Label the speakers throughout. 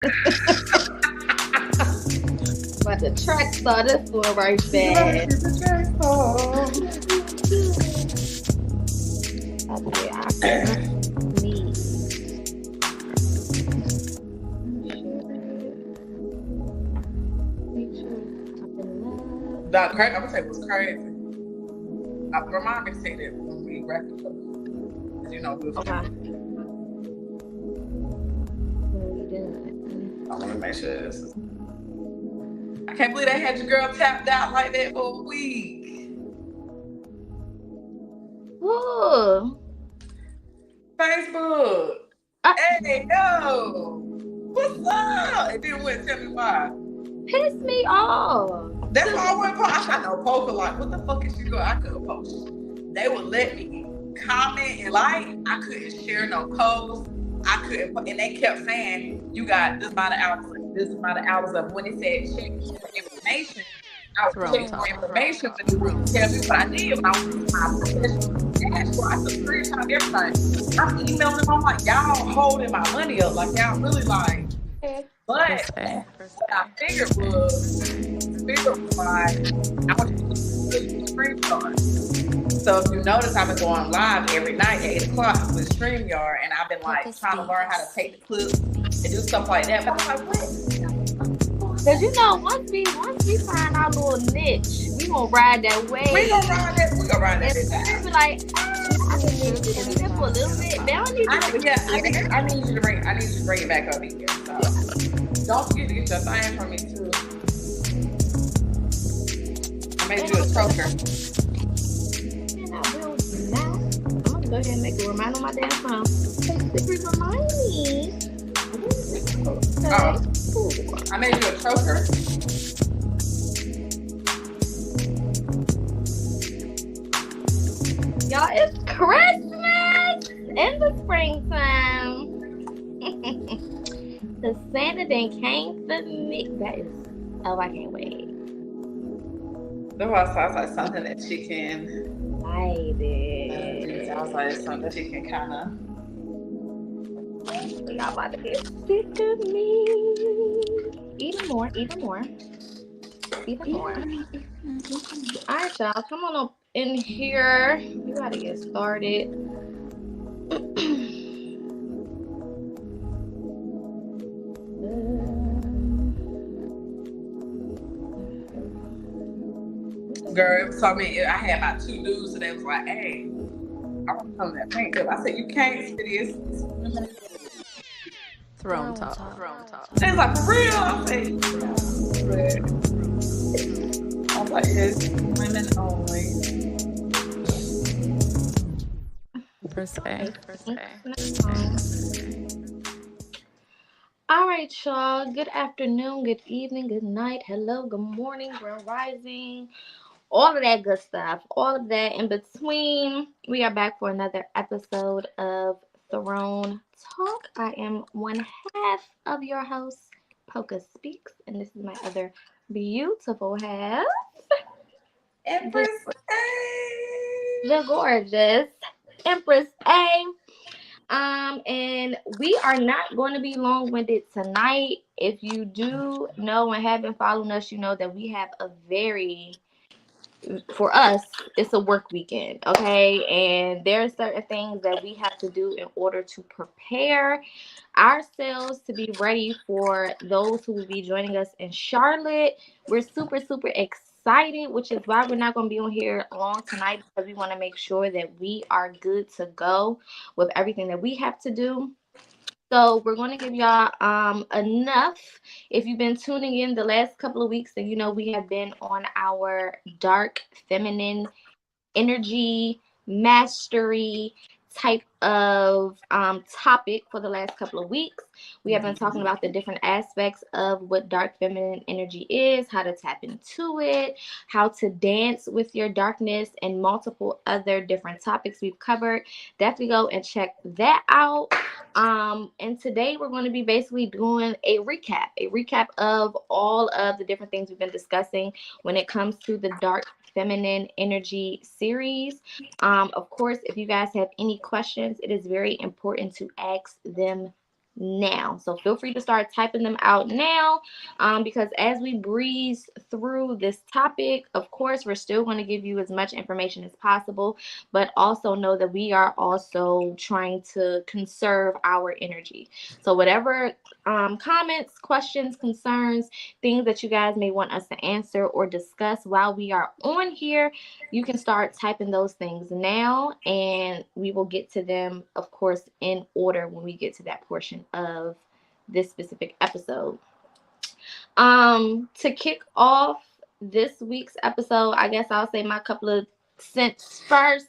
Speaker 1: But the track star, this one right
Speaker 2: You gotta
Speaker 1: there.
Speaker 2: keep the track on.
Speaker 1: Okay, I can please. Make sure I'm in love.
Speaker 2: I'm gonna say what's crazy. Remind me to say that when we wrap it up. Because you know we'll
Speaker 1: Okay.
Speaker 2: forget.
Speaker 1: What we doing?
Speaker 2: I want to make sure this is. I can't believe they had your girl tapped out like that for a week.
Speaker 1: Ooh.
Speaker 2: Facebook.
Speaker 1: Uh,
Speaker 2: Hey, yo. What's up? It didn't want to tell me why.
Speaker 1: piss me off.
Speaker 2: That's why I went post. I know poker like, what the fuck is she doing? I couldn't post. They would let me comment and like. I couldn't share no posts. I couldn't, and they kept saying you got this amount of hours, this amount of hours of. When it said check for information, I was checking for information, but it wouldn't tell me what I did when I was using my professional dashboard. I took screenshot everything. I'm emailing them. I'm like, y'all holding my money up, like y'all really like. But what I figured was like, I want you to screenshot. So if you notice, I've been going live every night at 8 o'clock with StreamYard, and I've been like trying to learn how to take the clips and do stuff like that. But I'm like, what?
Speaker 1: Cause you know, once we find our little niche, we gonna ride that wave.
Speaker 2: We gonna ride that. We gonna ride that.
Speaker 1: And be like, I can do this for a little bit. They don't need to.
Speaker 2: I need you to bring it back up again. So don't forget to get your thing from me too. I made you a choker.
Speaker 1: I'm gonna go ahead and make a reminder on my damn phone. Secret remind me.
Speaker 2: Oh, I made you a choker.
Speaker 1: Y'all, it's Christmas in the springtime. The Santa then came for me. That is, oh, I can't wait.
Speaker 2: That was sounds like something that she can.
Speaker 1: Baby.
Speaker 2: Sounds like something that she can kind of.
Speaker 1: Y'all about to get sick of me. Even more. Alright, y'all. Come on up in here. We gotta get started.
Speaker 2: Girl, so I mean, I had about 2 dudes and they was like, hey, I want to come to that paint club. I said, you can't see this.
Speaker 3: Throne talk.
Speaker 2: They was like, for real? I said, yeah. I was like, it's women only.
Speaker 3: Per se.
Speaker 1: All right, y'all. Good afternoon, good evening, good night, hello, good morning, grand rising, all of that good stuff, all of that in between. We are back for another episode of Throne Talk. I am one half of your host, Poca Speaks, and this is my other beautiful half,
Speaker 2: Empress
Speaker 1: the gorgeous Empress A. And we are not going to be long-winded tonight. If you do know and have been following us, you know that we have a for us, it's a work weekend, okay? And there are certain things that we have to do in order to prepare ourselves to be ready for those who will be joining us in Charlotte. We're super excited, which is why we're not going to be on here long tonight, because we want to make sure that we are good to go with everything that we have to do. So we're going to give y'all enough. If you've been tuning in the last couple of weeks, then you know we have been on our dark feminine energy mastery type of topic for the last couple of weeks. We have been talking about the different aspects of what dark feminine energy is, how to tap into it, how to dance with your darkness, and multiple other different topics we've covered. Definitely go and check that out. And today we're going to be basically doing a recap of all of the different things we've been discussing when it comes to the dark feminine energy series. Of course, if you guys have any questions, it is very important to ask them now. So feel free to start typing them out now, because as we breeze through this topic, of course, we're still going to give you as much information as possible, but also know that we are also trying to conserve our energy. So whatever comments, questions, concerns, things that you guys may want us to answer or discuss while we are on here, you can start typing those things now, and we will get to them, of course, in order when we get to that portion of this specific episode. To kick off this week's episode, I guess I'll say my couple of cents first.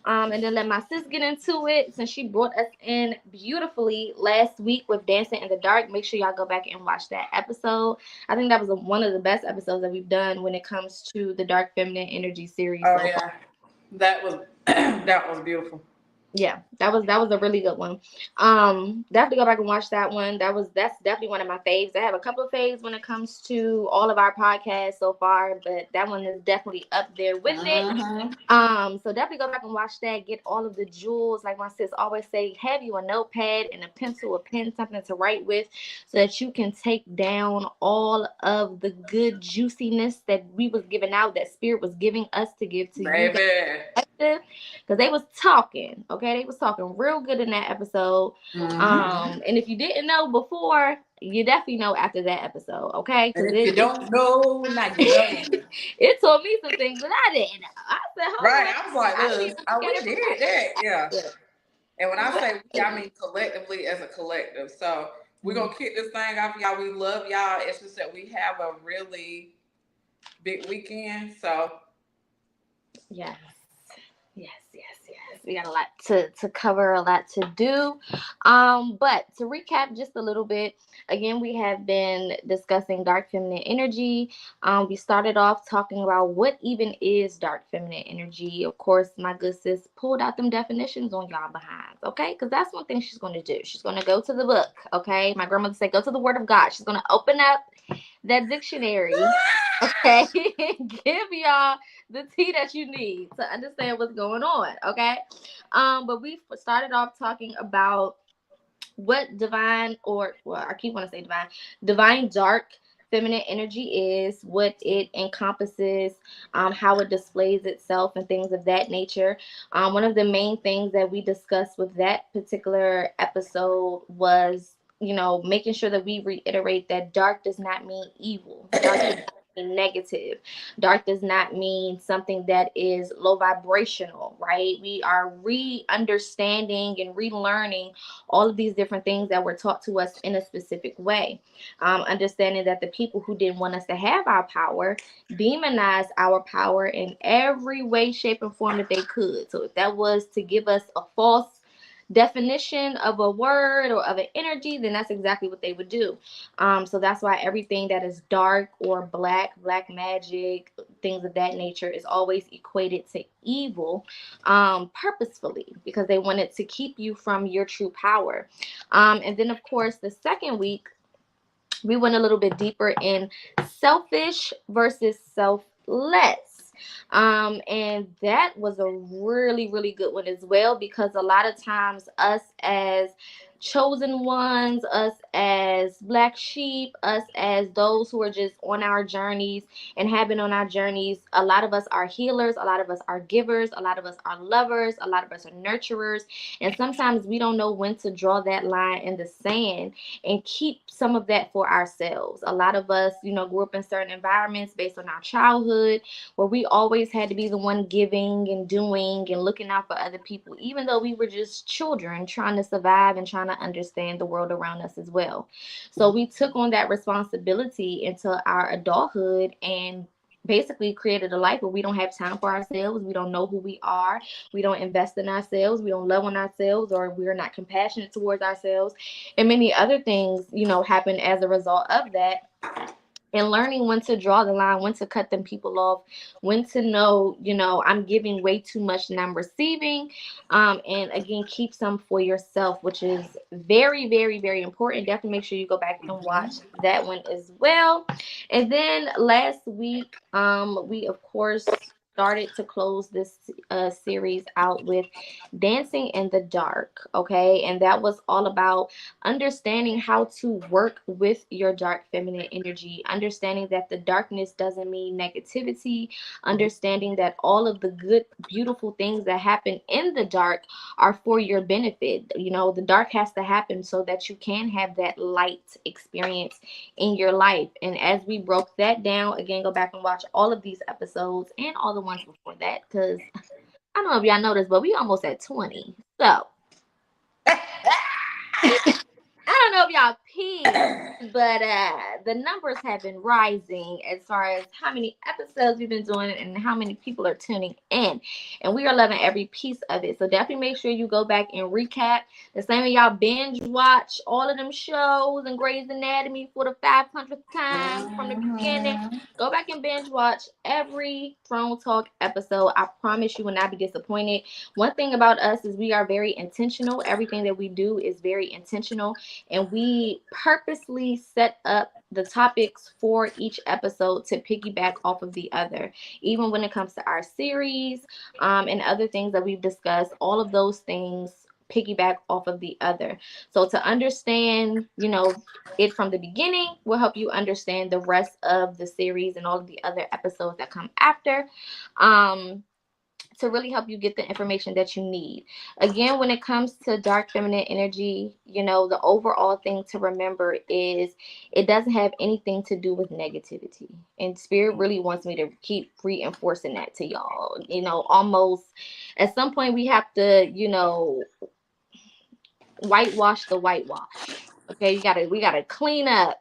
Speaker 1: And then let my sis get into it, since she brought us in beautifully last week with Dancing in the Dark. Make sure y'all go back and watch that episode. I think that was one of the best episodes that we've done when it comes to the Dark Feminine Energy series
Speaker 2: Oh
Speaker 1: so far.
Speaker 2: yeah, that was that was beautiful.
Speaker 1: Yeah, that was a really good one. Definitely go back and watch that one. That's definitely one of my faves. I have a couple of faves when it comes to all of our podcasts so far, but that one is definitely up there with it.
Speaker 2: Mm-hmm.
Speaker 1: So definitely go back and watch that. Get all of the jewels. Like my sis always say, have you a notepad and a pencil, a pen, something to write with, so that you can take down all of the good juiciness that we was giving out, that spirit was giving us to give to you guys,
Speaker 2: Baby.
Speaker 1: because they was talking, okay, they was talking real good in that episode.
Speaker 2: Mm-hmm.
Speaker 1: And if you didn't know before, you definitely know after that episode, okay,
Speaker 2: And
Speaker 1: because
Speaker 2: if you don't know, now you know.
Speaker 1: it told me some things that I didn't know. I said, hold
Speaker 2: Right.
Speaker 1: on,
Speaker 2: I was like,
Speaker 1: I didn't
Speaker 2: this.
Speaker 1: even look
Speaker 2: Oh,
Speaker 1: at
Speaker 2: we
Speaker 1: it from
Speaker 2: did that. Yeah.
Speaker 1: that.
Speaker 2: And when I
Speaker 1: But
Speaker 2: say we, I mean collectively as a collective. So we're gonna kick this thing off, y'all. We love y'all. It's just that we have a really big weekend. So
Speaker 1: yes. Yes. We got a lot to cover, a lot to do. But to recap just a little bit, again, we have been discussing dark feminine energy. We started off talking about what even is dark feminine energy. Of course, my good sis pulled out them definitions on y'all behind, okay? Because that's one thing she's going to do. She's going to go to the book, okay? My grandmother said, go to the Word of God. She's going to open up that dictionary, okay? Give y'all the tea that you need to understand what's going on, okay? But we started off talking about what divine, or well, I keep wanting to say divine dark feminine energy is, what it encompasses, how it displays itself, and things of that nature. One of the main things that we discussed with that particular episode was, making sure that we reiterate that dark does not mean evil. Dark does not mean negative. Dark does not mean something that is low vibrational, right? We are re-understanding and relearning all of these different things that were taught to us in a specific way. Understanding that the people who didn't want us to have our power demonized our power in every way, shape, and form that they could. So if that was to give us a false definition of a word or of an energy, then that's exactly what they would do. So that's why everything that is dark or black magic, things of that nature, is always equated to evil, purposefully, because they wanted to keep you from your true power. And then, of course, the second week, we went a little bit deeper in selfish versus selfless. And that was a really, really good one as well, because a lot of times us as chosen ones, us as black sheep, us as those who are just on our journeys and have been on our journeys, a lot of us are healers, a lot of us are givers, a lot of us are lovers, a lot of us are nurturers. And sometimes we don't know when to draw that line in the sand and keep some of that for ourselves. A lot of us, grew up in certain environments based on our childhood, where we always had to be the one giving and doing and looking out for other people, even though we were just children trying to survive and trying to understand the world around us as well. So we took on that responsibility into our adulthood and basically created a life where we don't have time for ourselves. We don't know who we are. We don't invest in ourselves. We don't love on ourselves, or we're not compassionate towards ourselves. And many other things, happen as a result of that. And learning when to draw the line, when to cut them people off, when to know, I'm giving way too much and I'm receiving. And again, keep some for yourself, which is very, very, very important. Definitely make sure you go back and watch that one as well. And then last week, we of course started to close this series out with dancing in the dark, okay? And that was all about understanding how to work with your dark feminine energy, understanding that the darkness doesn't mean negativity, understanding that all of the good, beautiful things that happen in the dark are for your benefit. You know, the dark has to happen so that you can have that light experience in your life. And as we broke that down, again, go back and watch all of these episodes and all the ones before that, because I don't know if y'all noticed, but we almost at 20. So I don't know if y'all peeped, but the numbers have been rising as far as how many episodes we've been doing and how many people are tuning in. And we are loving every piece of it. So definitely make sure you go back and recap. The same way y'all binge watch all of them shows and Grey's Anatomy for the 500th time from the beginning.
Speaker 2: Mhm.
Speaker 1: Go back and binge watch every Throne Talk episode. I promise you will not be disappointed. One thing about us is we are very intentional. Everything that we do is very intentional, and we purposely set up the topics for each episode to piggyback off of the other. Even when it comes to our series, and other things that we've discussed, all of those things piggyback off of the other. So to understand, you know, it from the beginning will help you understand the rest of the series and all of the other episodes that come after. Um, to really help you get the information that you need. Again, when it comes to dark feminine energy, you know, the overall thing to remember is it doesn't have anything to do with negativity. And Spirit really wants me to keep reinforcing that to y'all. You know, almost at some point we have to, you know, whitewash the whitewash. Okay, we gotta clean up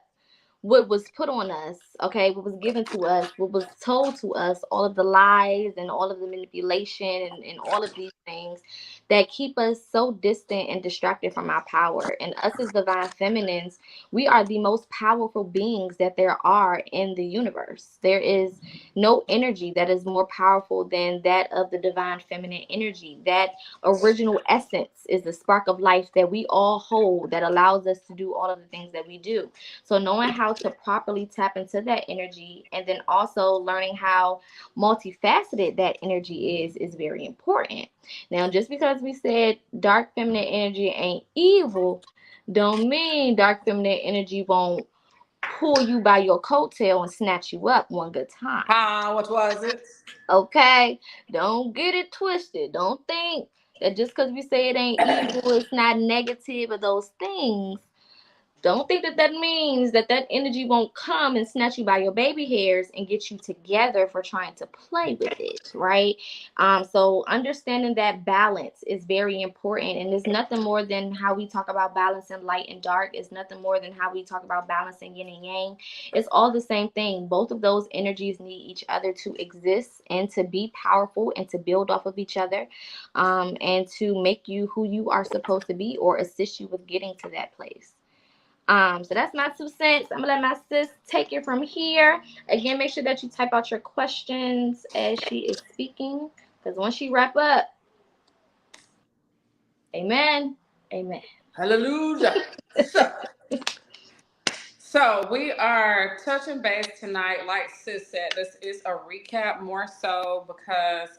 Speaker 1: what was put on us, okay, what was given to us, what was told to us, all of the lies and all of the manipulation and all of these things that keep us so distant and distracted from our power. And us as divine feminines, we are the most powerful beings that there are in the universe. There is no energy that is more powerful than that of the divine feminine energy. That original essence is the spark of life that we all hold that allows us to do all of the things that we do. So knowing how to properly tap into that energy and then also learning how multifaceted that energy is very important. Now, just because we said dark feminine energy ain't evil, don't mean dark feminine energy won't pull you by your coattail and snatch you up one good time.
Speaker 2: What was it?
Speaker 1: Okay? Don't get it twisted. Don't think that just because we say it ain't evil, it's not negative or those things. Don't think that that means that that energy won't come and snatch you by your baby hairs and get you together for trying to play with it, right? So understanding that balance is very important, and it's nothing more than how we talk about balancing light and dark. It's nothing more than how we talk about balancing yin and yang. It's all the same thing. Both of those energies need each other to exist and to be powerful and to build off of each other, and to make you who you are supposed to be or assist you with getting to that place. So that's my 2 cents. I'm gonna let my sis take it from here. Again, make sure that you type out your questions as she is speaking, because once she wrap up, amen, amen.
Speaker 2: Hallelujah. So we are touching base tonight. Like sis said, this is a recap more so because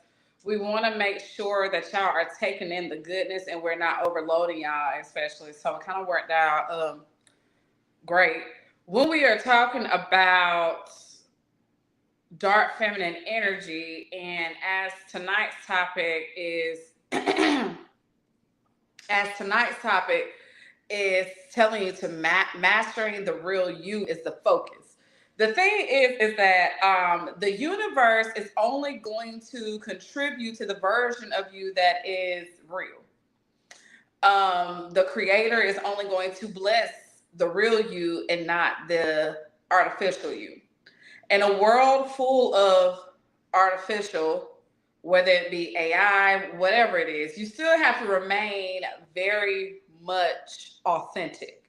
Speaker 2: we want to make sure that y'all are taking in the goodness and we're not overloading y'all, especially. So it kind of worked out great. When we are talking about dark feminine energy, and as tonight's topic is telling you to mastering the real you is the focus. The thing is that the universe is only going to contribute to the version of you that is real. The creator is only going to bless the real you and not the artificial you. In a world full of artificial, whether it be AI, whatever it is, you still have to remain very much authentic.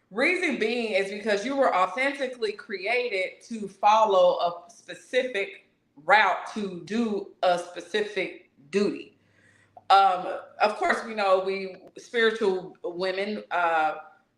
Speaker 2: Reason being is because you were authentically created to follow a specific route to do a specific duty. Of course, we know we spiritual women.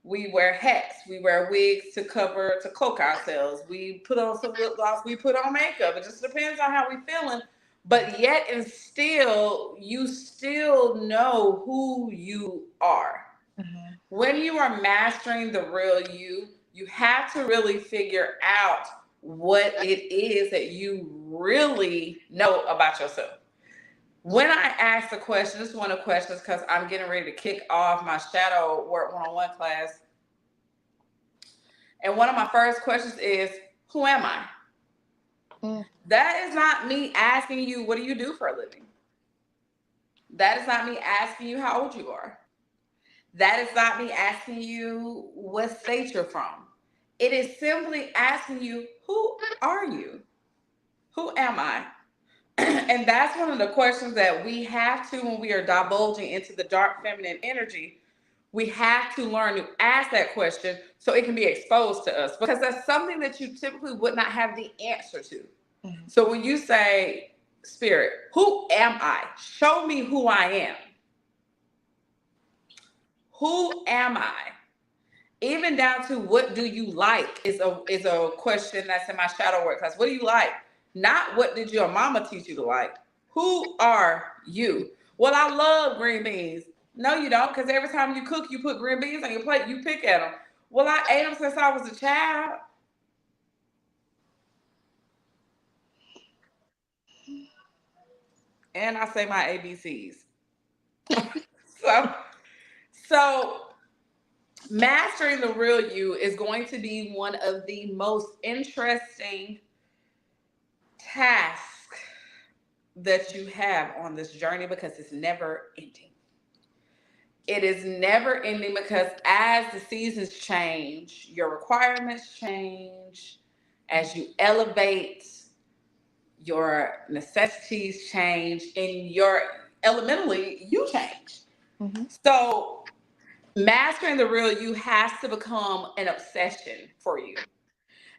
Speaker 2: We wear hats, we wear wigs to cloak ourselves. We put on some lip gloss, we put on makeup. It just depends on how we feeling. But yet and still, you still know who you are.
Speaker 1: Mhm.
Speaker 2: When you are mastering the real you, you have to really figure out what it is that you really know about yourself. When I ask the question, this is one of the questions because I'm getting ready to kick off my shadow work one-on-one class. And one of my first questions is, who am I?
Speaker 1: Mm.
Speaker 2: That is not me asking you, what do you do for a living? That is not me asking you how old you are. That is not me asking you what state you're from. It is simply asking you, who are you? Who am I? And that's one of the questions that we have to, when we are divulging into the dark feminine energy, we have to learn to ask that question so it can be exposed to us because that's something that you typically would not have the answer to.
Speaker 1: Mhm.
Speaker 2: So when you say, Spirit, who am I? Show me who I am. Who am I? Even down to what do you like is a question that's in my shadow work class. What do you like? Not what did your mama teach you to like. Who are you? Well, I love green beans. No, you don't, because every time you cook, you put green beans on your plate. You pick at them. Well, I ate them since I was a child, and I say my ABCs. So, so mastering the real you is going to be one of the most interesting tasks that you have on this journey because it's never ending. It is never ending because as the seasons change, your requirements change, as you elevate, your necessities change, and your elementally, you change.
Speaker 1: Mhm.
Speaker 2: So, mastering the real you has to become an obsession for you.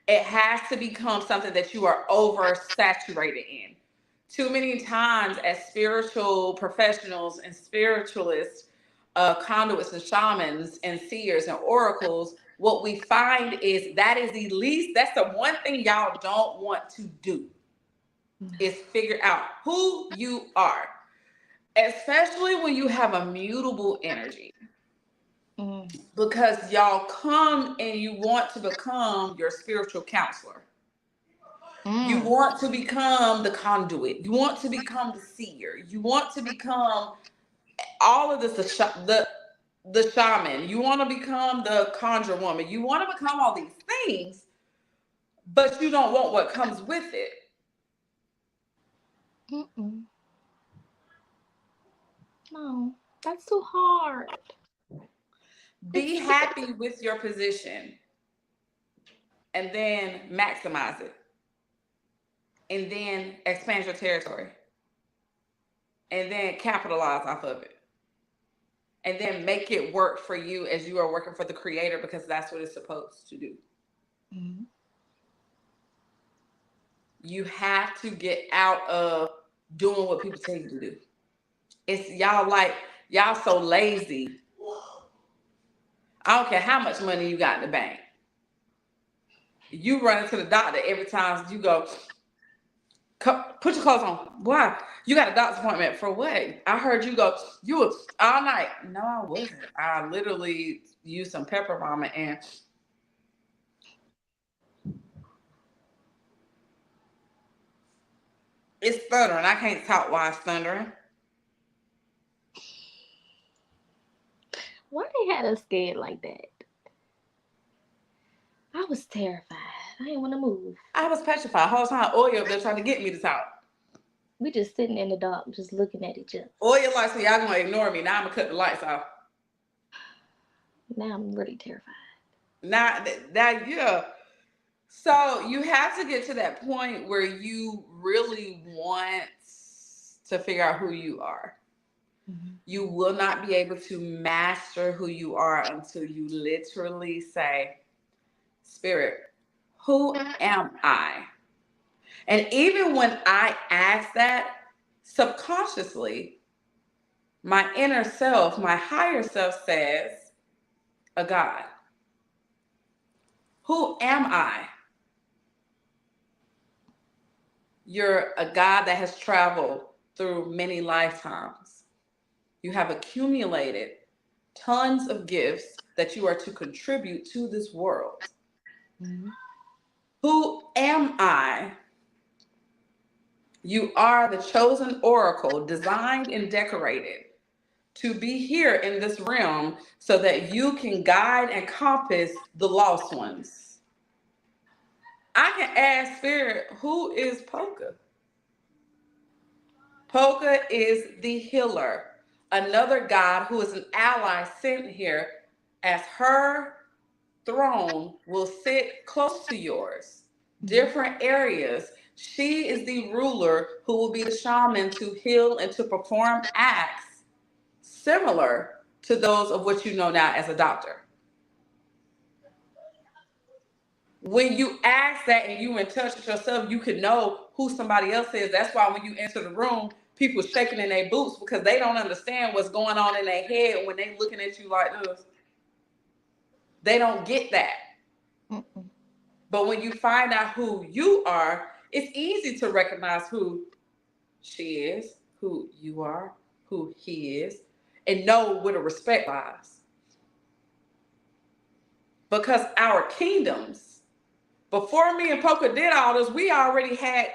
Speaker 2: It has to become something that you are oversaturated in. Too many times, as spiritual professionals and spiritualists, conduits and shamans and seers and oracles, what we find is that is the least, that's the one thing y'all don't want to do is figure out who you are, especially when you have a mutable energy.
Speaker 1: Mm.
Speaker 2: Because y'all come and you want to become your spiritual counselor. You
Speaker 1: Mm.
Speaker 2: want to become the conduit. You want to become the seer. You want to become all of this, the shaman. You want to become the conjure woman. You want to become all these things, but you don't want what comes with it.
Speaker 1: Mm-mm. No, that's too hard.
Speaker 2: Be
Speaker 1: It's
Speaker 2: happy with your position and then maximize it. And then expand your territory. And then capitalize off of it. And then make it work for you as you are working for the creator because that's what it's supposed to do.
Speaker 1: Mhm.
Speaker 2: You have to get out of doing what people tell you to do. It's y'all like y'all so lazy. I don't care how much money you got in the bank. You run into the doctor every time you go, put your clothes on. Why? You got a doctor's appointment for what? I heard you go, you were all night. No, I wasn't. I literally used some pepper mama and it's thundering. I can't talk while it's thundering.
Speaker 1: Why they had us scared like that? I was terrified. I didn't want to move.
Speaker 2: I was petrified. The whole time Oya up there trying to get me to talk.
Speaker 1: We just sitting in the dark, just looking at each other.
Speaker 2: Oya like, so y'all gonna ignore me. Now I'm gonna cut the lights off.
Speaker 1: Now I'm really terrified.
Speaker 2: Now that yeah. So you have to get to that point where you really want to figure out who you are.
Speaker 1: Mhm.
Speaker 2: You will not be able to master who you are until you literally say, Spirit, who am I? And even when I ask that, subconsciously, my inner self, my higher self says, a God. Who am I? You're a God that has traveled through many lifetimes. You have accumulated tons of gifts that you are to contribute to this world.
Speaker 1: Mhm.
Speaker 2: Who am I? You are the chosen oracle, designed and decorated to be here in this realm so that you can guide and compass the lost ones. I can ask Spirit, who is Polka? Polka is the healer, another God who is an ally sent here as her throne will sit close to yours,
Speaker 1: Mhm.
Speaker 2: different areas. She is the ruler who will be the shaman to heal and to perform acts similar to those of what you know now as a doctor. When you ask that and you in touch with yourself, you can know who somebody else is. That's why when you enter the room, people shaking in their boots because they don't understand what's going on in their head when they looking at you like this. They don't get that.
Speaker 1: Mm-mm.
Speaker 2: But when you find out who you are, it's easy to recognize who she is, who you are, who he is, and know where the respect lies. Because our kingdoms, before me and Poker did all this, we already had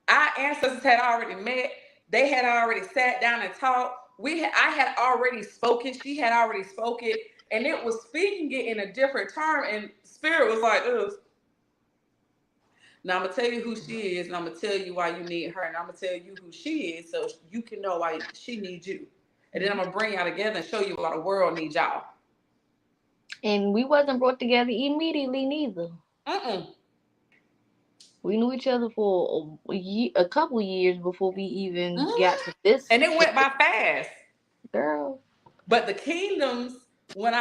Speaker 2: our ancestors had already met. They had already sat down and talked. I had already spoken. She had already spoken, and it was speaking it in a different term. And Spirit was like, ugh. Now I'm gonna tell you who she is, and I'm gonna tell you why you need her, and I'm gonna tell you who she is, so you can know why she needs you. And then I'm
Speaker 1: Mhm.
Speaker 2: gonna bring y'all together and show you why the world needs y'all.
Speaker 1: And we wasn't brought together immediately neither.
Speaker 2: Mm-mm.
Speaker 1: We knew each other for a couple years before we even got
Speaker 2: Mm-hmm.
Speaker 1: to this
Speaker 2: And it went by fast.
Speaker 1: girl.
Speaker 2: But the kingdoms, when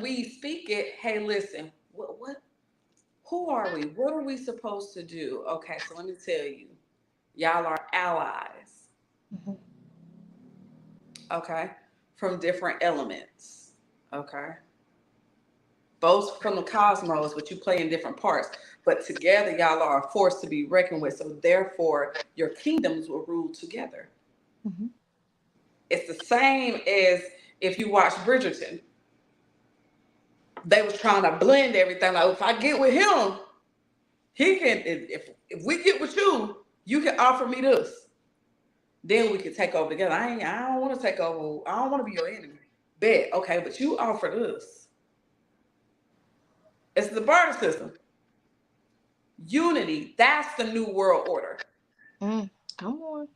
Speaker 2: we speak it, hey, listen, what who are we? What are we supposed to do? Okay, so let me tell you, y'all are allies.
Speaker 1: Mhm.
Speaker 2: Okay, from different elements. Okay, both from the cosmos, but you play in different parts. But together, y'all are a force to be reckoned with. So therefore, your kingdoms will rule together.
Speaker 1: Mhm.
Speaker 2: It's the same as if you watch Bridgerton. They was trying to blend everything. Like if I get with him, he can. If we get with you, you can offer me this. Then we can take over together. I don't want to take over. I don't want to be your enemy. Bet okay, but you offer this. It's the barter system. Unity. That's the new world order.
Speaker 1: Mm. Come on.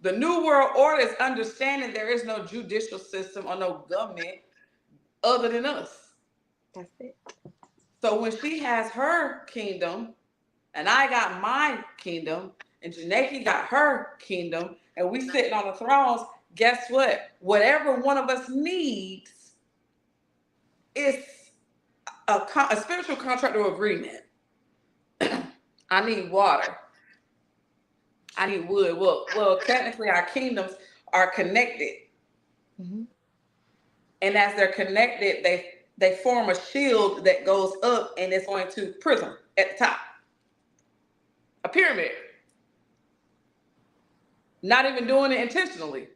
Speaker 2: The new world order is understanding there is no judicial system or no government other than us.
Speaker 1: That's it.
Speaker 2: So when she has her kingdom, and I got my kingdom, and Janeki got her kingdom, and we sitting on the thrones, guess what? Whatever one of us needs is a spiritual contract or agreement. I need water. I need wood. Well, technically our kingdoms are connected.
Speaker 1: Mhm.
Speaker 2: And as they're connected, they form a shield that goes up and it's going to prism at the top. A pyramid. Not even doing it intentionally.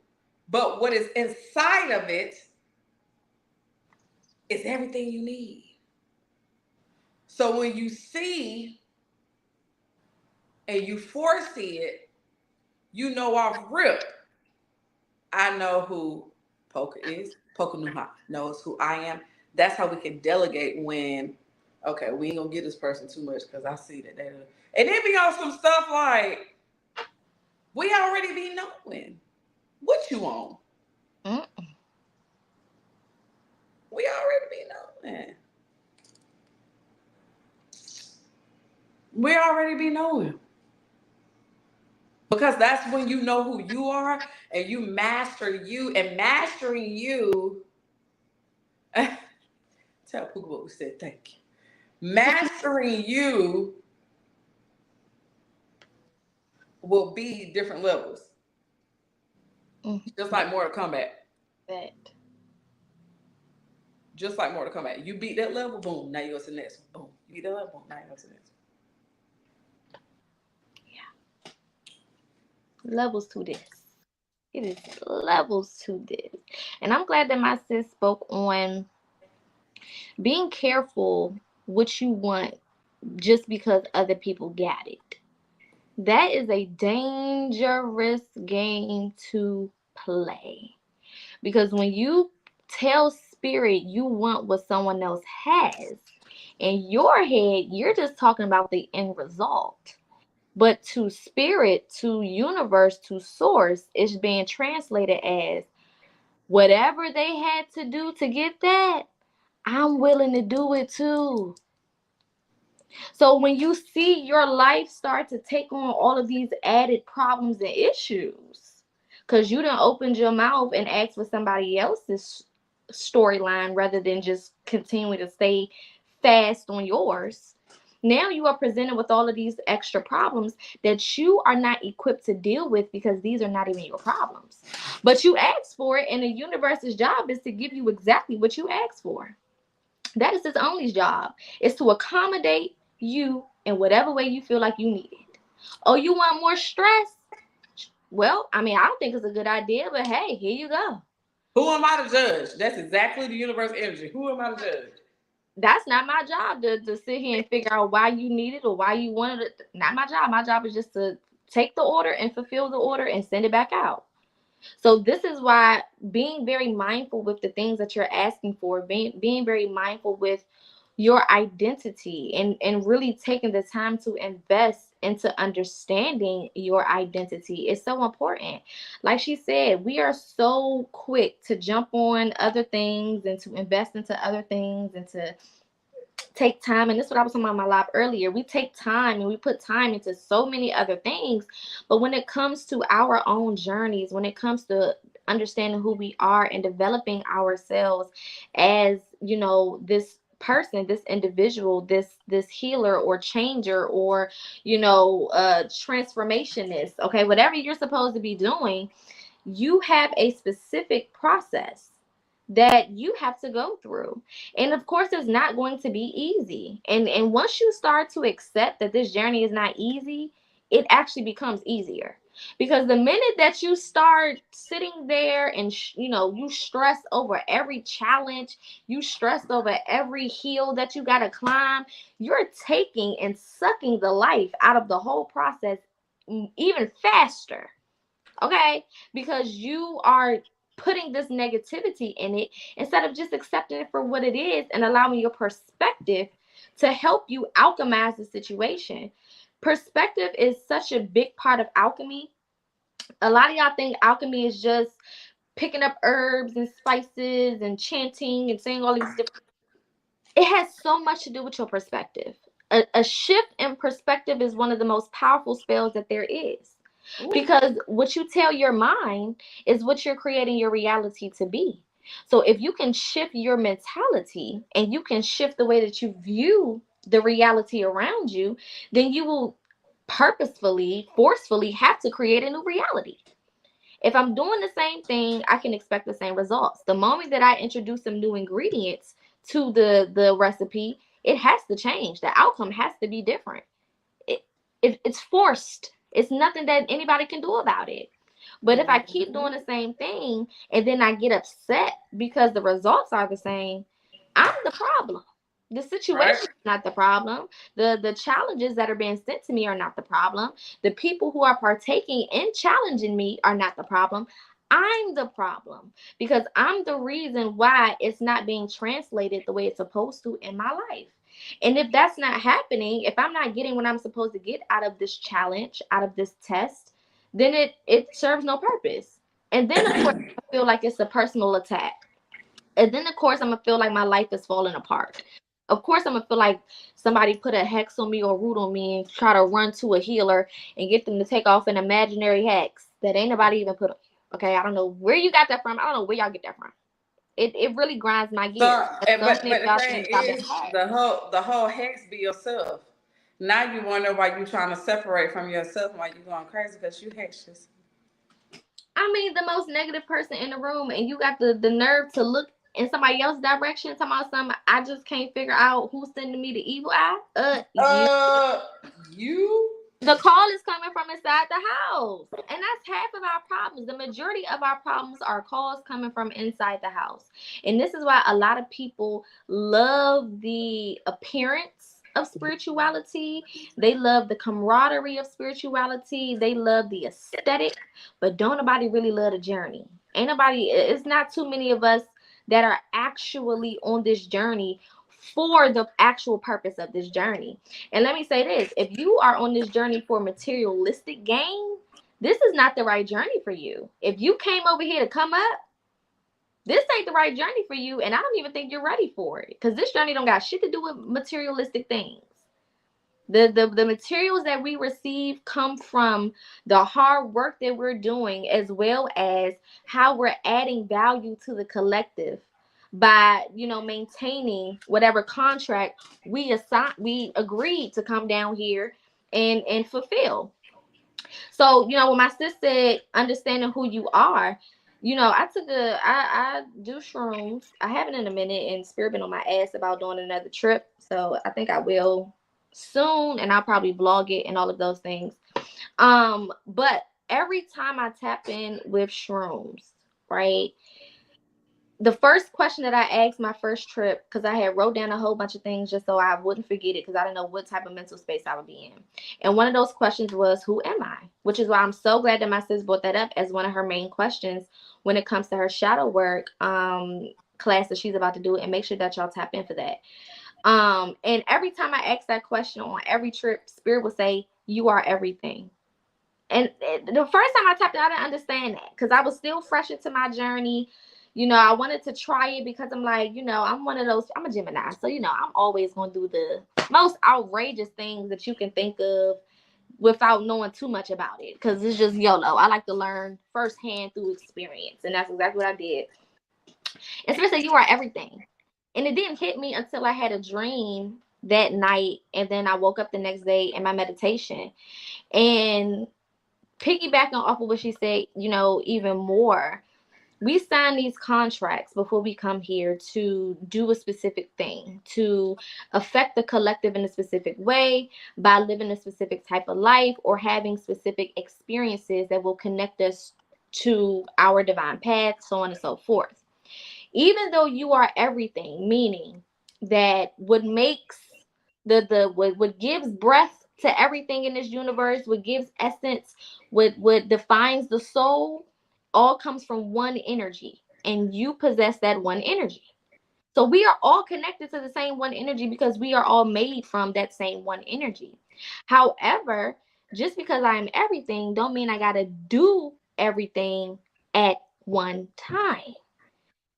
Speaker 2: But what is inside of it is everything you need. So when you see and you foresee it, you know off rip, I know who Poker is. Poker knows who I am. That's how we can delegate when, okay, we ain't gonna get this person too much because I see that they do. And then be on some stuff like, we already be knowing what you on.
Speaker 1: Mm.
Speaker 2: We already be knowing. We already be knowing. Because that's when you know who you are and you master you and mastering you. Tell Pooka what we said, thank you. Mastering you will be different levels.
Speaker 1: Mhm.
Speaker 2: Just like Mortal Kombat.
Speaker 1: That.
Speaker 2: Just like Mortal Kombat. You beat that level, boom, now you're to the next one. Boom. You beat that level, boom, now you're to the next
Speaker 1: Levels to this. It is levels to this. And I'm glad that my sis spoke on being careful what you want just because other people got it. That is a dangerous game to play. Because when you tell spirit you want what someone else has, in your head, you're just talking about the end result. But to spirit, to universe, to source, it's being translated as whatever they had to do to get that, I'm willing to do it too. So when you see your life start to take on all of these added problems and issues, because you done opened your mouth and asked for somebody else's storyline rather than just continuing to stay fast on yours. Now you are presented with all of these extra problems that you are not equipped to deal with because these are not even your problems. But you asked for it, and the universe's job is to give you exactly what you asked for. That is its only job, is to accommodate you in whatever way you feel like you need it. Oh, you want more stress? Well, I mean, I don't think it's a good idea, but hey, here you go.
Speaker 2: Who am I to judge? That's exactly the universe energy. Who am I to judge?
Speaker 1: That's not my job to sit here and figure out why you need it or why you wanted it. Not my job. My job is just to take the order and fulfill the order and send it back out. So this is why being very mindful with the things that you're asking for, being very mindful with your identity and really taking the time to invest into understanding your identity is so important. Like she said, we are so quick to jump on other things and to invest into other things and to take time, and this is what I was talking about in my live earlier. We take time and we put time into so many other things, but when it comes to our own journeys, when it comes to understanding who we are and developing ourselves as, this person, this individual, this healer or changer or transformationist, okay, whatever you're supposed to be doing, you have a specific process that you have to go through. And of course it's not going to be easy. And once you start to accept that this journey is not easy, it actually becomes easier. Because the minute that you start sitting there and you stress over every challenge, you stress over every hill that you got to climb, you're taking and sucking the life out of the whole process even faster. Okay, because you are putting this negativity in it instead of just accepting it for what it is and allowing your perspective to help you alchemize the situation. Perspective is such a big part of alchemy. A lot of y'all think alchemy is just picking up herbs and spices and chanting and saying all these different. It has so much to do with your perspective. A shift in perspective is one of the most powerful spells that there is. Because what you tell your mind is what you're creating your reality to be. So if you can shift your mentality and you can shift the way that you view the reality around you, then you will purposefully, forcefully have to create a new reality. If I'm doing the same thing, I can expect the same results. The moment that I introduce some new ingredients to the recipe, it has to change. The outcome has to be different. It's forced. It's nothing that anybody can do about it. But if I keep doing the same thing and then I get upset because the results are the same, I'm the problem. The situation
Speaker 2: Right?
Speaker 1: is not the problem. The challenges that are being sent to me are not the problem. The people who are partaking in challenging me are not the problem. I'm the problem because I'm the reason why it's not being translated the way it's supposed to in my life. And if that's not happening, if I'm not getting what I'm supposed to get out of this challenge, out of this test, then it serves no purpose. And then of course I feel like it's a personal attack. And then of course I'm gonna feel like my life is falling apart. Of course I'm gonna feel like somebody put a hex on me or root on me and try to run to a healer and get them to take off an imaginary hex that ain't nobody even put on you. Okay, I don't know where you got that from. I don't know where y'all get that from. It really grinds my
Speaker 2: So,
Speaker 1: gears. There's so
Speaker 2: but
Speaker 1: many of
Speaker 2: the
Speaker 1: y'all
Speaker 2: thing
Speaker 1: things I've been
Speaker 2: is,
Speaker 1: had.
Speaker 2: the whole hex be yourself. Now you wonder why you trying to separate from yourself, why you going crazy because you hexes.
Speaker 1: I mean, the most negative person in the room, and you got the nerve to look in somebody else's direction, talking about something. I just can't figure out who's sending me the evil eye. You.
Speaker 2: Uh, you.
Speaker 1: The call is coming from inside the house. And that's half of our problems. The majority of our problems are calls coming from inside the house. And this is why a lot of people love the appearance of spirituality. They love the camaraderie of spirituality. They love the aesthetic, but don't nobody really love the journey. Ain't nobody, it's not too many of us that are actually on this journey for the actual purpose of this journey. And let me say this, if you are on this journey for materialistic gain, this is not the right journey for you. If you came over here to come up, this ain't the right journey for you, and I don't even think you're ready for it, because this journey don't got shit to do with materialistic things. The materials that we receive come from the hard work that we're doing, as well as how we're adding value to the collective by, maintaining whatever contract we agreed to come down here and fulfill. So, when my sister said understanding who you are, I do shrooms. I haven't in a minute, and Spirit been on my ass about doing another trip. So I think I will soon, and I'll probably vlog it and all of those things. But every time I tap in with shrooms, right? The first question that I asked my first trip, because I had wrote down a whole bunch of things just so I wouldn't forget it, because I didn't know what type of mental space I would be in. And one of those questions was, who am I? Which is why I'm so glad that my sis brought that up as one of her main questions when it comes to her shadow work class that she's about to do. And make sure that y'all tap in for that. And every time I ask that question on every trip, Spirit will say, you are everything. And the first time I tapped in, I didn't understand that, because I was still fresh into my journey. I wanted to try it because I'm like, I'm one of those, I'm a Gemini. So, I'm always going to do the most outrageous things that you can think of without knowing too much about it. Because it's just YOLO. I like to learn firsthand through experience. And that's exactly what I did. And Spirit said, you are everything. And it didn't hit me until I had a dream that night. And then I woke up the next day in my meditation. And piggybacking off of what she said, even more, we sign these contracts before we come here to do a specific thing, to affect the collective in a specific way, by living a specific type of life or having specific experiences that will connect us to our divine path, so on and so forth. Even though you are everything, meaning that what makes what gives breath to everything in this universe, what gives essence, what defines the soul, all comes from one energy, and you possess that one energy. So we are all connected to the same one energy because we are all made from that same one energy. However, just because I am everything don't mean I got to do everything at one time.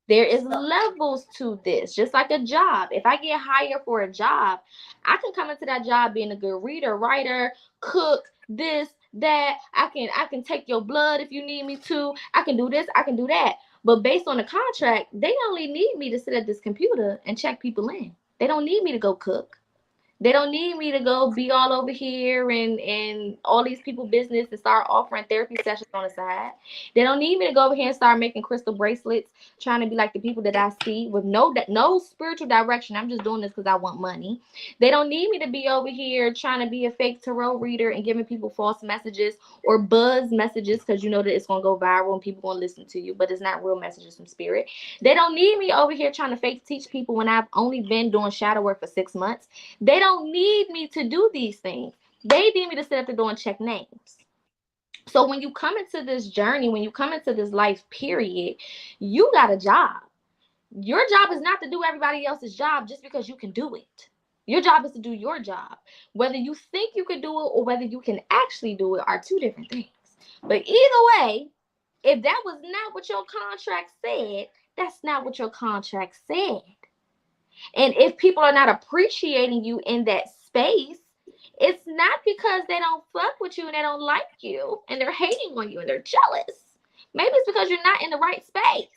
Speaker 1: There is levels to this, just like a job. If I get hired for a job, I can come into that job being a good reader, writer, cook, this, that. I can take your blood if you need me to. I can do this, I can do that. But based on the contract, they only need me to sit at this computer and check people in. They don't need me to go cook. They don't need me to go be all over here and all these people business and start offering therapy sessions on the side. They don't need me to go over here and start making crystal bracelets, trying to be like the people that I see with no spiritual direction. I'm just doing this because I want money. They don't need me to be over here trying to be a fake tarot reader and giving people false messages or buzz messages, because you know that it's going to go viral and people going to listen to you, but it's not real messages from spirit. They don't need me over here trying to fake teach people when I've only been doing shadow work for 6 months. They don't need me to do these things. They need me to sit at the door and check names. So when you come into this journey, when you come into this life period, you got a job. Your job is not to do everybody else's job just because you can do it. Your job is to do your job. Whether you think you can do it or whether you can actually do it are two different things. But either way, if that was not what your contract said, that's not what your contract said. And if people are not appreciating you in that space, it's not because they don't fuck with you and they don't like you and they're hating on you and they're jealous. Maybe it's because you're not in the right space.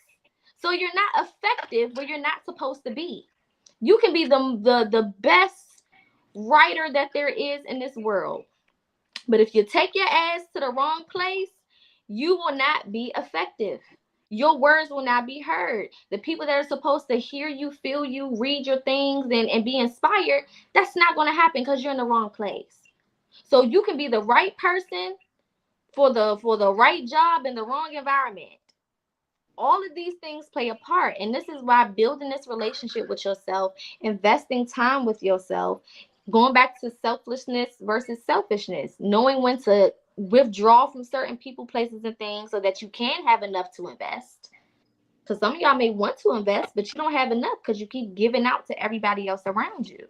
Speaker 1: So you're not effective where you're not supposed to be. You can be the best writer that there is in this world. But if you take your ass to the wrong place, you will not be effective. Your words will not be heard. The people that are supposed to hear you, feel you, read your things, and be inspired, that's not going to happen because you're in the wrong place. So you can be the right person for the right job in the wrong environment. All of these things play a part, and this is why building this relationship with yourself, investing time with yourself, going back to selflessness versus selfishness, knowing when to withdraw from certain people, places, and things so that you can have enough to invest. Because some of y'all may want to invest, but you don't have enough because you keep giving out to everybody else around you.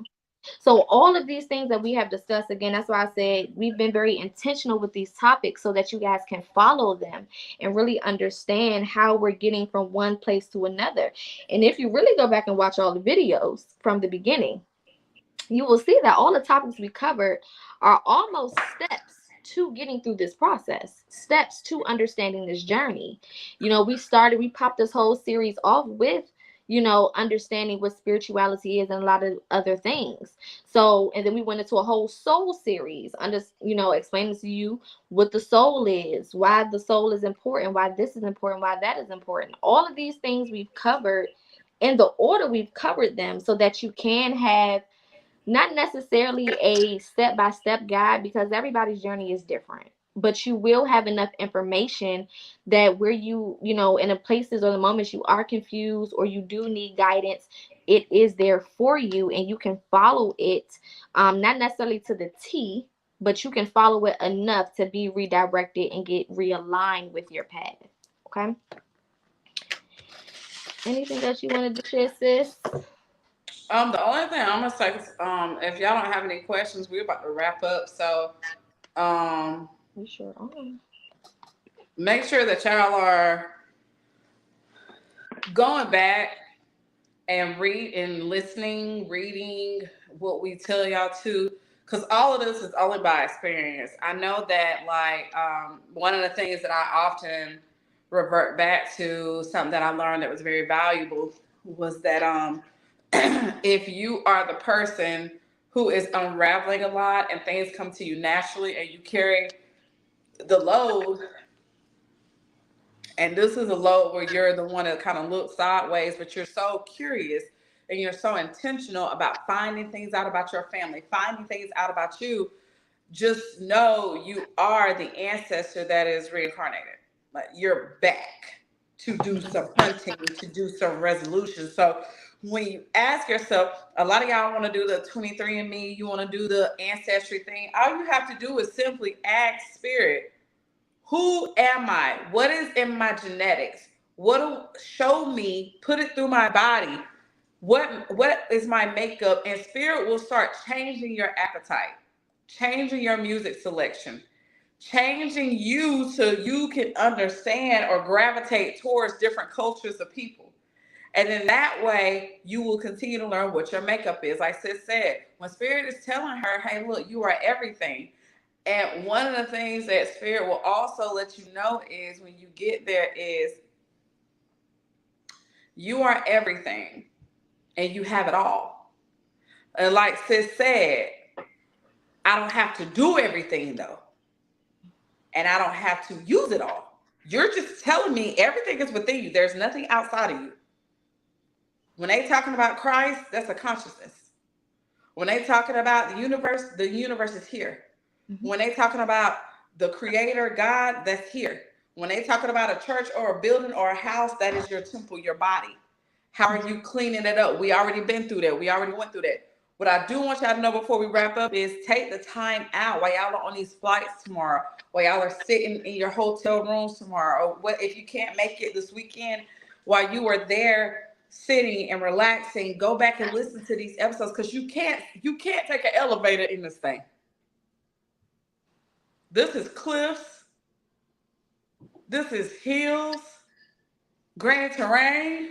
Speaker 1: So all of these things that we have discussed, again, that's why I said we've been very intentional with these topics so that you guys can follow them and really understand how we're getting from one place to another. And if you really go back and watch all the videos from the beginning, you will see that all the topics we covered are almost steps to getting through this process, steps to understanding this journey. We popped this whole series off with, understanding what spirituality is and a lot of other things. So, and then we went into a whole soul series, explaining to you what the soul is, why the soul is important, why this is important, why that is important. All of these things we've covered in the order we've covered them so that you can have not necessarily a step by step guide because everybody's journey is different. But you will have enough information that where in the places or the moments you are confused or you do need guidance, it is there for you and you can follow it, not necessarily to the T, but you can follow it enough to be redirected and get realigned with your path. Okay. Anything else you wanted to share, sis?
Speaker 2: The only thing I'm gonna say, if y'all don't have any questions, we're about to wrap up. So,
Speaker 1: We sure are.
Speaker 2: make sure that y'all are going back and reading what we tell y'all to, because all of this is only by experience. I know that, like, one of the things that I often revert back to, something that I learned that was very valuable, was that if you are the person who is unraveling a lot and things come to you naturally and you carry the load, and this is a load where you're the one that kind of looks sideways, but you're so curious and you're so intentional about finding things out about your family, finding things out about you, just know you are the ancestor that is reincarnated. Like, you're back to do some hunting, to do some resolution. So when you ask yourself, a lot of y'all want to do the 23andMe, you want to do the ancestry thing. All you have to do is simply ask spirit, who am I? What is in my genetics? Show me, put it through my body. What is my makeup? And spirit will start changing your appetite, changing your music selection, changing you so you can understand or gravitate towards different cultures of people. And then that way you will continue to learn what your makeup is. Like Sis said, when spirit is telling her, hey, look, you are everything. And one of the things that spirit will also let you know is when you get there is you are everything and you have it all. And like Sis said, I don't have to do everything though. And I don't have to use it all. You're just telling me everything is within you. There's nothing outside of you. When they talking about Christ, that's a consciousness. When they talking about the universe is here. Mm-hmm. When they talking about the creator, God, that's here. When they talking about a church or a building or a house, that is your temple, your body. How are you cleaning it up? We already been through that. We already went through that. What I do want y'all to know before we wrap up is take the time out while y'all are on these flights tomorrow, while y'all are sitting in your hotel rooms tomorrow, or what if you can't make it this weekend, while you are there sitting and relaxing, go back and listen to these episodes, because you can't take an elevator in this thing. This is cliffs. This is hills, grand terrain.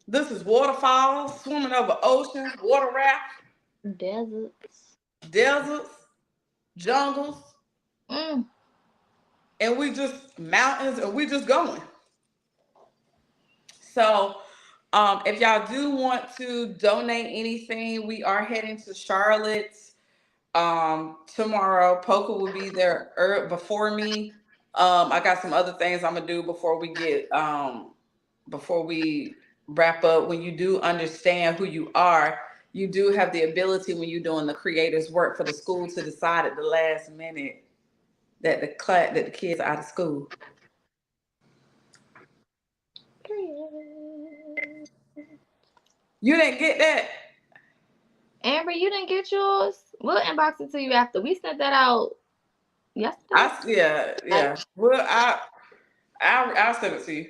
Speaker 2: This is waterfalls, swimming over oceans, water raft. Deserts, jungles. And we just mountains, and we just going. So if y'all do want to donate anything, we are heading to Charlotte tomorrow. Poca will be there before me. I got some other things I'm gonna do before we wrap up. When you do understand who you are, you do have the ability when you're doing the creators work for the school to decide at the last minute that the kids are out of school. You didn't get that?
Speaker 1: Amber, you didn't get yours? We'll inbox it to you after. We sent that out yesterday.
Speaker 2: Yeah. Well, I'll send it to you.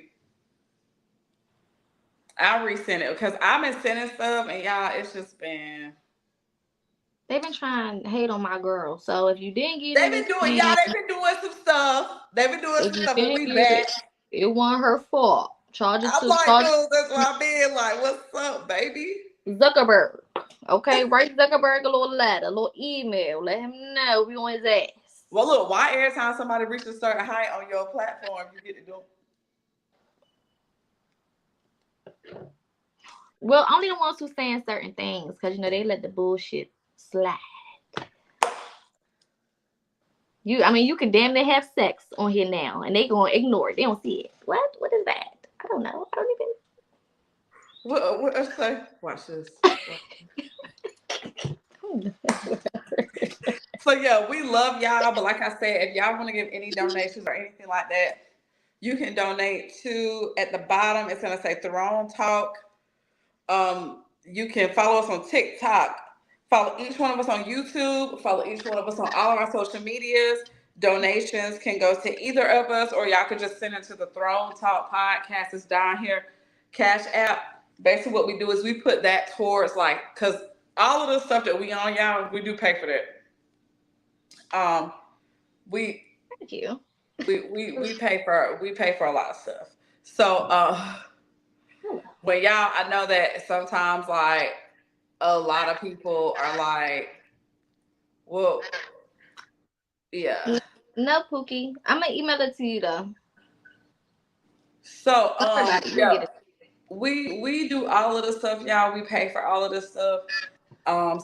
Speaker 2: I'll resend it because I've been sending stuff and y'all, it's just been.
Speaker 1: They've been trying to hate on my girl. So if you didn't get
Speaker 2: They've
Speaker 1: it,
Speaker 2: been
Speaker 1: it's
Speaker 2: doing y'all.
Speaker 1: fine.
Speaker 2: They've been doing some stuff. They've been doing
Speaker 1: If
Speaker 2: some
Speaker 1: you
Speaker 2: stuff, but
Speaker 1: didn't
Speaker 2: we
Speaker 1: get
Speaker 2: back.
Speaker 1: it, it wasn't her fault. Charge it
Speaker 2: I'm
Speaker 1: to
Speaker 2: like,
Speaker 1: charge
Speaker 2: dude, that's why I'm being like, what's up, baby?
Speaker 1: Zuckerberg. Okay, write Zuckerberg a little letter, a little email. Let him know we on his ass.
Speaker 2: Well, look, why every time somebody reaches a certain height on your platform, you get to do?
Speaker 1: Well, only the ones who saying certain things, because they let the bullshit slide. You can damn near have sex on here now, and they gonna ignore it. They don't see it. What? What is that? I don't know. I don't
Speaker 2: What I say? Watch this.
Speaker 1: even.
Speaker 2: So yeah, we love y'all, but like I said, if y'all want to give any donations or anything like that, you can donate to at the bottom. It's gonna say Throne Talk. You can follow us on TikTok. Follow each one of us on YouTube. Follow each one of us on all of our social medias. Donations can go to either of us, or y'all could just send it to the Throne Talk podcast. It's down here, Cash App. Basically, what we do is we put that towards because all of the stuff that we on, y'all, we do pay for that. We
Speaker 1: Thank you.
Speaker 2: we pay for a lot of stuff. So when y'all, I know that sometimes a lot of people are like, well, yeah.
Speaker 1: No, Pookie. I'm gonna email it to you though.
Speaker 2: So
Speaker 1: Don't worry about it. You'll
Speaker 2: yeah,
Speaker 1: get it.
Speaker 2: we do all of the stuff, y'all. We pay for all of this stuff.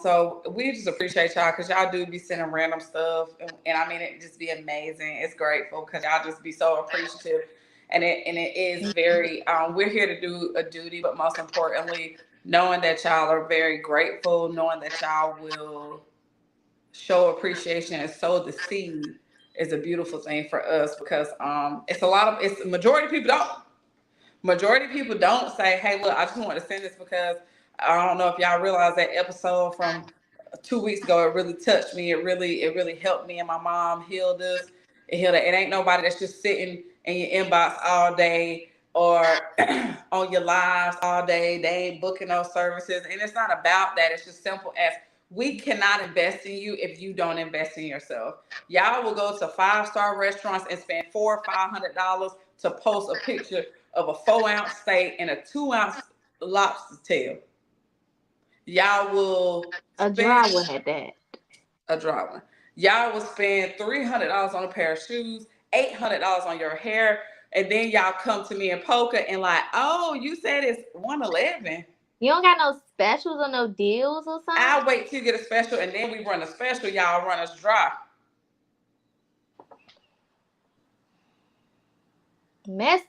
Speaker 2: So we just appreciate y'all because y'all do be sending random stuff, and I mean it just be amazing. It's grateful because y'all just be so appreciative, and it is very. We're here to do a duty, but most importantly, knowing that y'all are very grateful, knowing that y'all will show appreciation and sow the seed is a beautiful thing for us because it's majority of people don't. Majority of people don't say, hey, look, I just want to send this because I don't know if y'all realize that episode from 2 weeks ago, it really touched me. It really helped me and my mom heal this. It healed it. It ain't nobody that's just sitting in your inbox all day or on your lives all day. They ain't booking those services. And it's not about that. It's just simple as we cannot invest in you if you don't invest in yourself. Y'all will go to 5-star restaurants and spend $400 or $500 to post a picture of a 4-ounce steak and a 2-ounce lobster tail. Y'all will
Speaker 1: A
Speaker 2: spend
Speaker 1: dry one at that.
Speaker 2: a dry one. Y'all will spend $300 on a pair of shoes, $800 on your hair, and then y'all come to me in Polka and like, oh, you said it's 111.
Speaker 1: You don't got no specials or no deals or something?
Speaker 2: I'll wait till you get a special, and then we run a special. Y'all run us dry.
Speaker 1: Message.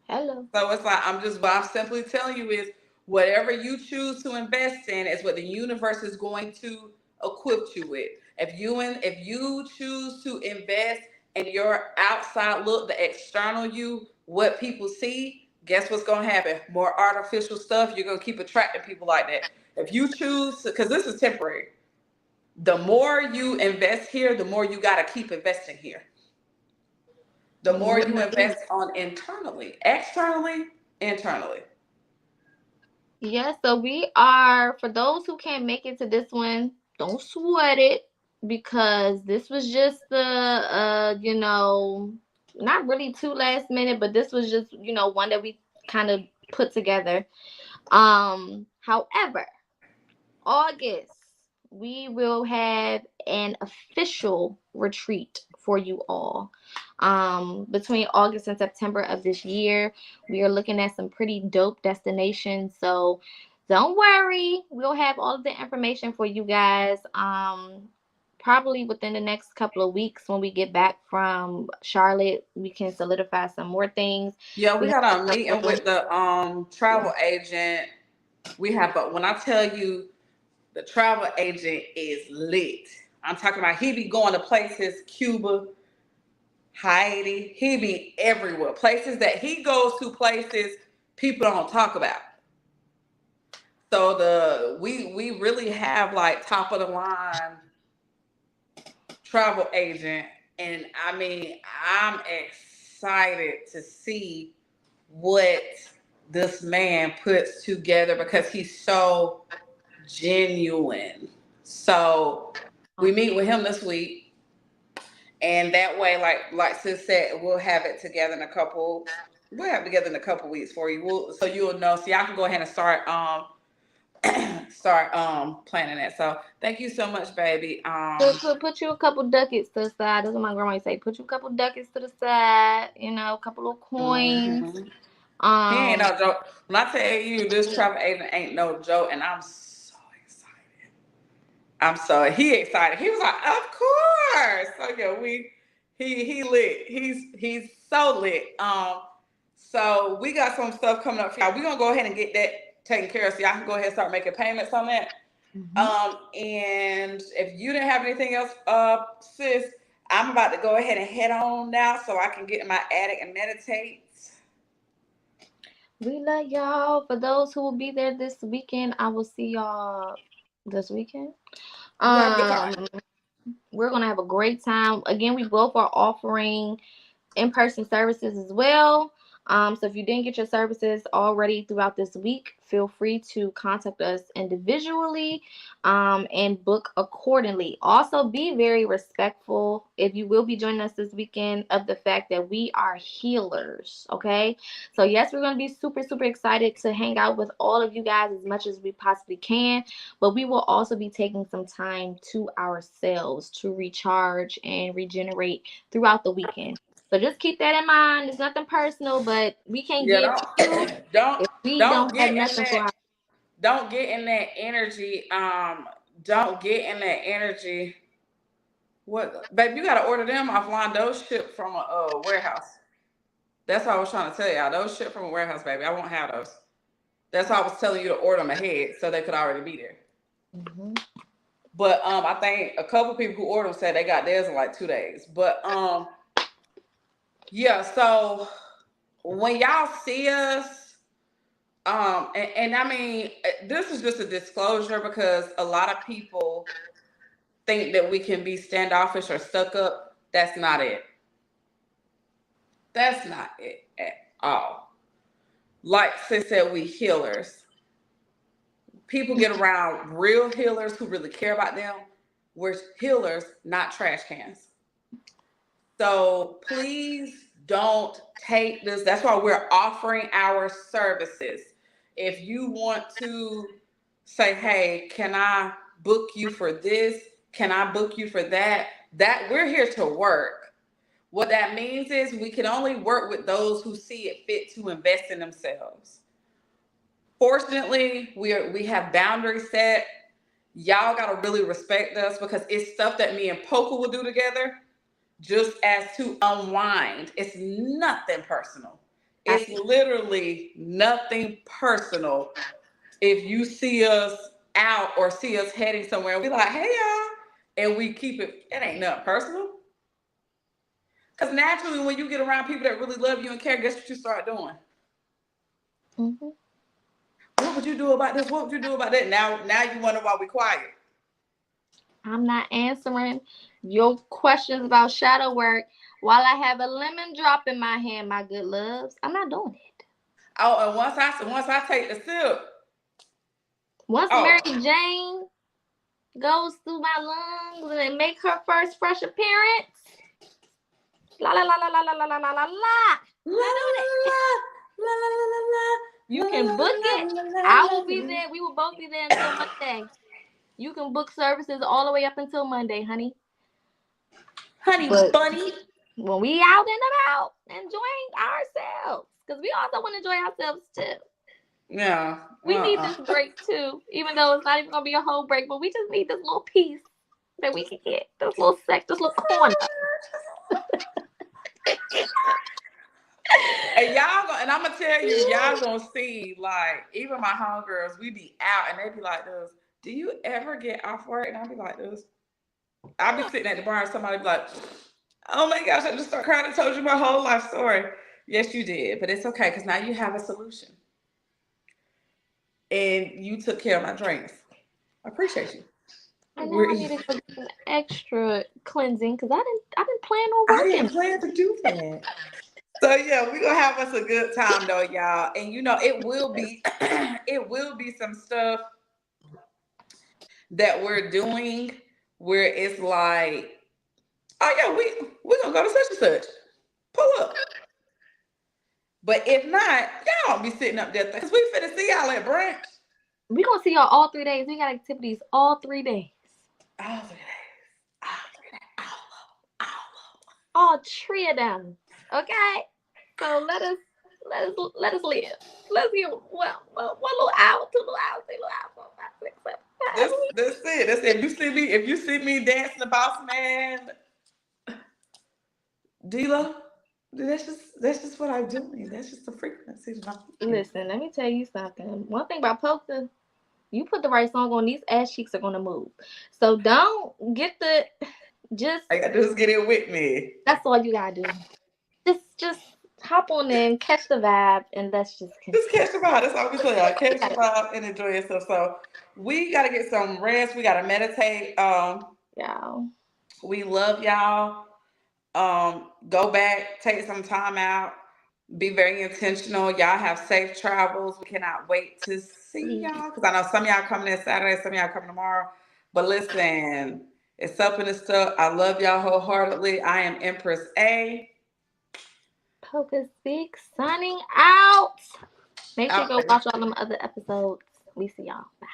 Speaker 1: Hello.
Speaker 2: So it's like what I'm simply telling you is whatever you choose to invest in is what the universe is going to equip you with. If you choose to invest in your outside look, the external you, what people see, guess what's gonna happen? More artificial stuff. You're gonna keep attracting people like that. If you choose, because this is temporary. The more you invest here, the more you gotta keep investing here. The more you invest on internally, externally, internally.
Speaker 1: Yeah, so we are, for those who can't make it to this one, don't sweat it because this was just not really too last minute, but this was just, one that we kind of put together. However, August, we will have an official retreat for you all. Between August and September of this year, we are looking at some pretty dope destinations. So don't worry, we'll have all of the information for you guys. Probably within the next couple of weeks when we get back from Charlotte, we can solidify some more things.
Speaker 2: Yeah, we
Speaker 1: We
Speaker 2: got
Speaker 1: have
Speaker 2: a
Speaker 1: a
Speaker 2: meeting
Speaker 1: couple.
Speaker 2: with the travel agent. But when I tell you the travel agent is lit, I'm talking about he be going to places, Cuba, Haiti, he be everywhere. Places that he goes to, places people don't talk about. So we really have like top of the line travel agent, and I mean I'm excited to see what this man puts together because he's so genuine. So we meet with him this week, and that way, like sis said, we'll have it together in a couple. We'll have it together in a couple weeks for you. So you'll know. So y'all can go ahead and start planning that. So thank you so much, baby.
Speaker 1: Put you a couple ducats to the side. That's what my grandma used to say. Put you a couple ducats to the side. You know, a couple of coins.
Speaker 2: Mhm. He ain't no joke. When I tell you this travel agent ain't no joke, and I'm so excited. He excited. He was like, of course. So yeah, he lit. He's so lit. So we got some stuff coming up for y'all. We're gonna go ahead and get that taken care of so y'all can go ahead and start making payments on that. And if you didn't have anything else, sis, I'm about to go ahead and head on now so I can get in my attic and meditate.
Speaker 1: We love y'all. For those who will be there this weekend, I will see y'all this weekend.
Speaker 2: Yeah, good time.
Speaker 1: We're gonna have a great time. Again, we both are offering in-person services as well. So if you didn't get your services already throughout this week, feel free to contact us individually and book accordingly. Also, be very respectful if you will be joining us this weekend of the fact that we are healers. Okay, so yes, we're going to be super, super excited to hang out with all of you guys as much as we possibly can, but we will also be taking some time to ourselves to recharge and regenerate throughout the weekend. So just keep that in mind. It's nothing personal, but we can't
Speaker 2: Yeah,
Speaker 1: give to you
Speaker 2: don't
Speaker 1: if we
Speaker 2: don't
Speaker 1: don't have
Speaker 2: get in
Speaker 1: nothing for
Speaker 2: that
Speaker 1: our.
Speaker 2: don't get in that energy. Don't get in that energy. What, babe? You gotta order them offline. Those ship from a warehouse. That's what I was trying to tell y'all. Those ship from a warehouse, baby. I won't have those. That's why I was telling you to order them ahead so they could already be there.
Speaker 1: Mm-hmm.
Speaker 2: But I think a couple people who ordered them said they got theirs in like 2 days. But yeah. So when y'all see us, and I mean, this is just a disclosure because a lot of people think that we can be standoffish or stuck up. That's not it. That's not it at all. Like sis said, we healers. People get around real healers who really care about them. We're healers, not trash cans. So please don't take this. That's why we're offering our services. If you want to say, hey, can I book you for this? Can I book you for that? That we're here to work. What that means is we can only work with those who see it fit to invest in themselves. Fortunately, we have boundaries set. Y'all gotta really respect us because it's stuff that me and Poker will do together just as to unwind. It's nothing personal. It's literally nothing personal. If you see us out or see us heading somewhere, we like, hey y'all, and we keep it. It ain't nothing personal. Because naturally, when you get around people that really love you and care, guess what you start doing?
Speaker 1: Mm-hmm.
Speaker 2: What would you do about this? What would you do about that? Now you wonder why we quiet.
Speaker 1: I'm not answering your questions about shadow work while I have a lemon drop in my hand, my good loves. I'm not doing it.
Speaker 2: Oh, and once I take the sip,
Speaker 1: Once
Speaker 2: oh,
Speaker 1: Mary Jane goes through my lungs and make her first fresh appearance, la la la la la la la la la la la.
Speaker 2: la la la la la la la.
Speaker 1: You can book it. I will be there. We will both be there until Monday. You can book services all the way up until Monday, honey.
Speaker 2: Honey
Speaker 1: But
Speaker 2: bunny.
Speaker 1: when we out and about enjoying ourselves, because we also want to enjoy ourselves too.
Speaker 2: Yeah.
Speaker 1: We need this break too, even though it's not even gonna be a whole break, but we just need this little piece that we can get, this little corner.
Speaker 2: And y'all gonna, and I'm gonna tell you, y'all gonna see, like, even my homegirls, we be out and they be like this. Do you ever get off work? And I'll be like this. I'll be sitting at the bar and somebody be like, oh my gosh, I just start crying and told you my whole life story. Yes, you did, but it's okay because now you have a solution. And you took care of my drinks. I appreciate you.
Speaker 1: And
Speaker 2: We're
Speaker 1: now I
Speaker 2: even.
Speaker 1: needed to do some extra cleansing because I didn't plan on
Speaker 2: I
Speaker 1: working.
Speaker 2: didn't plan to do that. So yeah, we're gonna have us a good time though, y'all. And you know, it will be it will be some stuff that we're doing where it's like, oh yeah, we're gonna go to such and such. Pull up. But if not, y'all don't be sitting up there because we finna see y'all at brunch.
Speaker 1: We gonna see y'all all 3 days. We got activities all 3 days.
Speaker 2: All 3 days. All 3 days.
Speaker 1: All three of them. Okay? So let us live. Let's get one little hour, 2 little hours, 3 little hours, 4, 5, 6, 7, 8.
Speaker 2: That's it. That's it. If you see me dancing the boss man, D-Lo, that's just what I'm doing. That's just the frequency that I'm doing.
Speaker 1: Listen, let me tell you something. One thing about polka, you put the right song on, these ass cheeks are gonna move. So don't get the just
Speaker 2: I gotta just get it with me.
Speaker 1: that's all you gotta do. Just hop on in, catch the vibe, and let's just
Speaker 2: Just
Speaker 1: continue.
Speaker 2: catch the vibe. That's all we say. Like,
Speaker 1: We
Speaker 2: catch the
Speaker 1: gotta,
Speaker 2: vibe and enjoy yourself. So we gotta get some rest. We gotta meditate.
Speaker 1: y'all.
Speaker 2: We love y'all. Go back, take some time out, be very intentional. Y'all have safe travels. We cannot wait to see
Speaker 1: See,
Speaker 2: y'all because I know some of y'all coming in Saturday, some of y'all coming tomorrow. But listen, it's up in the stuff. I love y'all wholeheartedly. I am Empress A.
Speaker 1: Polka Speak signing out. Make sure you
Speaker 2: Out
Speaker 1: go
Speaker 2: there.
Speaker 1: watch all them other episodes. We see y'all. Bye.